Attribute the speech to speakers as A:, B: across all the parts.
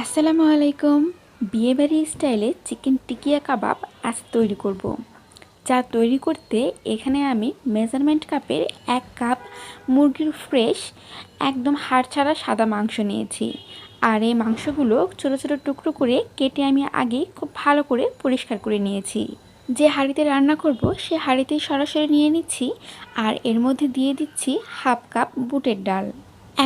A: আসসালামু আলাইকুম। বিয়েবাড়ি স্টাইলে চিকেন টিকিয়া কাবাব আজ তৈরি করব। যা তৈরি করতে এখানে আমি মেজারমেন্ট কাপের 1 কাপ মুরগির ফ্রেশ একদম হাড় ছাড়া সাদা মাংস নিয়েছি। আর এই মাংসগুলো ছোটো ছোটো টুকরো করে কেটে আমি আগে খুব ভালো করে পরিষ্কার করে নিয়েছি। যে হাঁড়িতে রান্না করব সে হাঁড়িতেই সরাসরি নিয়ে নিচ্ছি। আর এর মধ্যে দিয়ে দিচ্ছি 1/2 কাপ বুটের ডাল।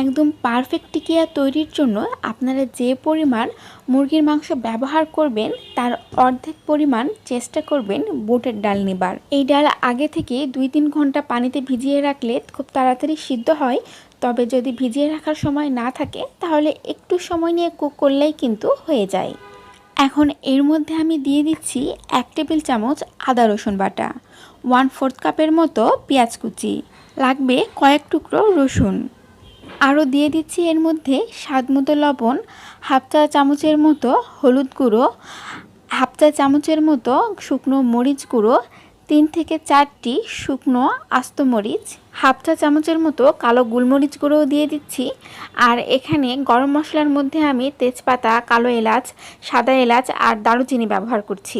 A: একদম পারফেক্ট টিকিয়া তৈরির জন্য আপনারা যে পরিমাণ মুরগির মাংস ব্যবহার করবেন তার অর্ধেক পরিমাণ চেষ্টা করবেন বুটের ডাল নেবার। এই ডাল আগে থেকে 2-3 ঘন্টা পানিতে ভিজিয়ে রাখলে খুব তাড়াতাড়ি সিদ্ধ হয়। তবে যদি ভিজিয়ে রাখার সময় না থাকে তাহলে একটু সময় নিয়ে কুক করলেই কিন্তু হয়ে যায়। এখন এর মধ্যে আমি দিয়ে দিচ্ছি 1 টেবিল চামচ আদা রসুন বাটা, 1/4 কাপের মতো পেঁয়াজ কুচি, লাগবে কয়েক টুকরো রসুন। আরও দিয়ে দিচ্ছি এর মধ্যে স্বাদ মতো লবণ, 1/2 চা চামচের মতো হলুদ গুঁড়ো, 1/2 চা চামচের মতো শুকনো মরিচ গুঁড়ো, 3 থেকে 4টি শুকনো আস্ত মরিচ, 1/2 চা চামচের মতো কালো গোলমরিচ গুঁড়োও দিয়ে দিচ্ছি। আর এখানে গরম মশলার মধ্যে আমি তেজপাতা, কালো এলাচ, সাদা এলাচ আর দারুচিনি ব্যবহার করছি।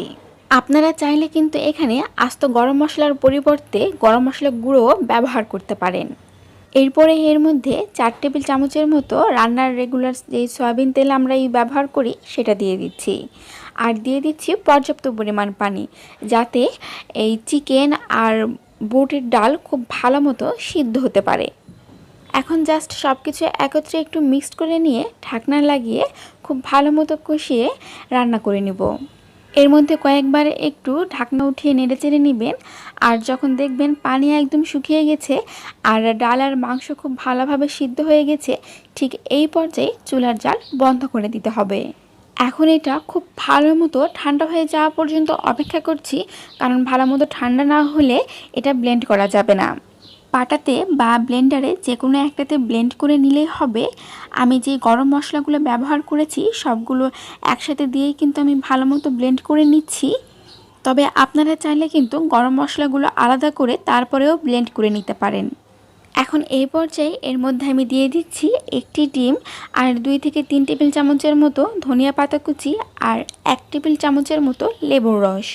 A: আপনারা চাইলে কিন্তু এখানে আস্ত গরম মশলার পরিবর্তে গরম মশলা গুঁড়ো ব্যবহার করতে পারেন। এরপরে এর মধ্যে 4 টেবিল চামচের মতো রান্নার রেগুলার যে সয়াবিন তেল আমরা ব্যবহার করি সেটা দিয়ে দিচ্ছি। আর দিয়ে দিচ্ছি পর্যাপ্ত পরিমাণ পানি, যাতে এই চিকেন আর বুটের ডাল খুব ভালো মতো সিদ্ধ হতে পারে। এখন জাস্ট সব কিছু একত্রে একটু মিক্সড করে নিয়ে ঢাকনা লাগিয়ে খুব ভালো মতো কষিয়ে রান্না করে নেব। এর মধ্যে কয়েকবার একটু ঢাকনা উঠিয়ে নেড়েচেড়ে নেবেন। আর যখন দেখবেন পানি একদম শুকিয়ে গেছে আর ডাল আর মাংস খুব ভালোভাবে সিদ্ধ হয়ে গেছে, ঠিক এই পর্যায়ে চুলার জাল বন্ধ করে দিতে হবে। এখন এটা খুব ভালো মতো ঠান্ডা হয়ে যাওয়া পর্যন্ত অপেক্ষা করছি, কারণ ভালো মতো ঠান্ডা না হলে এটা ব্লেন্ড করা যাবে না। পাটাতে বা ব্লেন্ডারে যে কোনো একটাতে ব্লেন্ড করে নিলেই হবে। আমি যে গরম মশলাগুলো ব্যবহার করেছি সবগুলো একসাথে দিয়েই কিন্তু আমি ভালো মতো ব্লেন্ড করে নিচ্ছি। তবে আপনারা চাইলে কিন্তু গরম মশলাগুলো আলাদা করে তারপরেও ব্লেন্ড করে নিতে পারেন। এখন এই পর্যায়ে এর মধ্যে আমি দিয়ে দিচ্ছি 1টি ডিম আর 2 থেকে 3 টেবিল চামচের মতো ধনিয়া পাতা কুচি আর 1 টেবিল চামচের মতো লেবুর রস।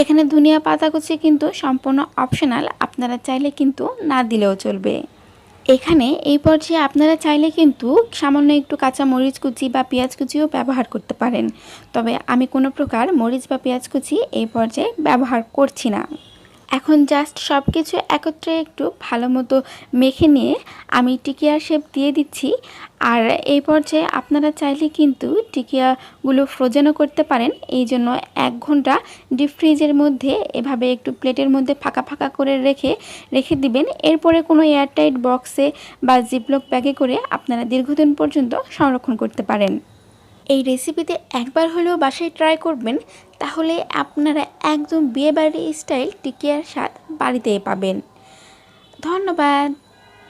A: এখানে ধনিয়া পাতা কুচি কিন্তু সম্পূর্ণ অপশনাল, আপনারা চাইলে কিন্তু না দিলেও চলবে। এখানে এই পর্যায়ে আপনারা চাইলে কিন্তু সামান্য একটু কাঁচা মরিচ কুচি বা পেঁয়াজ কুচিও ব্যবহার করতে পারেন। তবে আমি কোনো প্রকার মরিচ বা পেঁয়াজ কুচি এই পর্যায়ে ব্যবহার করছি না। এখন জাস্ট সব কিছু একত্রে একটু ভালো মতো মেখে নিয়ে আমি টিকিয়ার শেপ দিয়ে দিচ্ছি। আর এই পর্যায়ে আপনারা চাইলে কিন্তু টিকিয়াগুলো ফ্রোজেনও করতে পারেন। এই জন্য 1 ঘন্টা ডিপ ফ্রিজের মধ্যে এভাবে একটু প্লেটের মধ্যে ফাঁকা ফাঁকা করে রেখে দিবেন। এরপরে কোনো এয়ারটাইট বক্সে বা জিপলক ব্যাগে করে আপনারা দীর্ঘদিন পর্যন্ত সংরক্ষণ করতে পারেন। এই রেসিপিতে একবার হলেও বাসায় ট্রাই করবেন, তাহলে আপনারা একদম বিয়েবাড়ি স্টাইল টিকিয়ার স্বাদ বাড়িতেই পাবেন। ধন্যবাদ।